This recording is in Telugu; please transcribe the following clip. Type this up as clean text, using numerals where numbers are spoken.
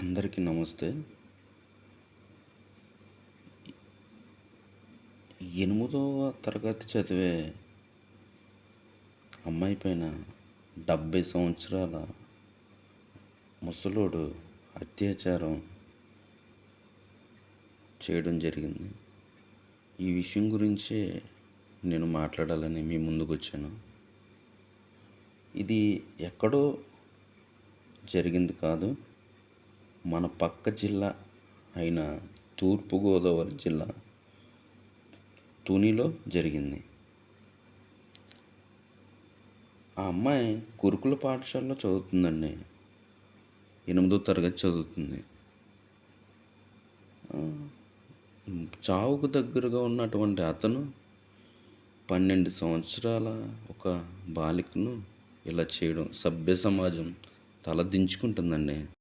అందరికీ నమస్తే. 8వ తరగతి చదివే అమ్మాయి పైన 70 సంవత్సరాల ముసలోడు అత్యాచారం చేయడం జరిగింది. ఈ విషయం గురించే నేను మాట్లాడాలని మీ ముందుకొచ్చాను. ఇది ఎక్కడో జరిగింది కాదు. మన పక్క జిల్లా అయిన తూర్పుగోదావరి జిల్లా తునిలో జరిగింది. ఆ అమ్మాయి గురుకుల పాఠశాలలో చదువుతుందండి. 8వ తరగతి చదువుతుంది. చావుకు దగ్గరగా ఉన్నటువంటి అతను 12 సంవత్సరాల ఒక బాలికను ఇలా చేయడం సభ్య సమాజం తలదించుకుంటుందండి.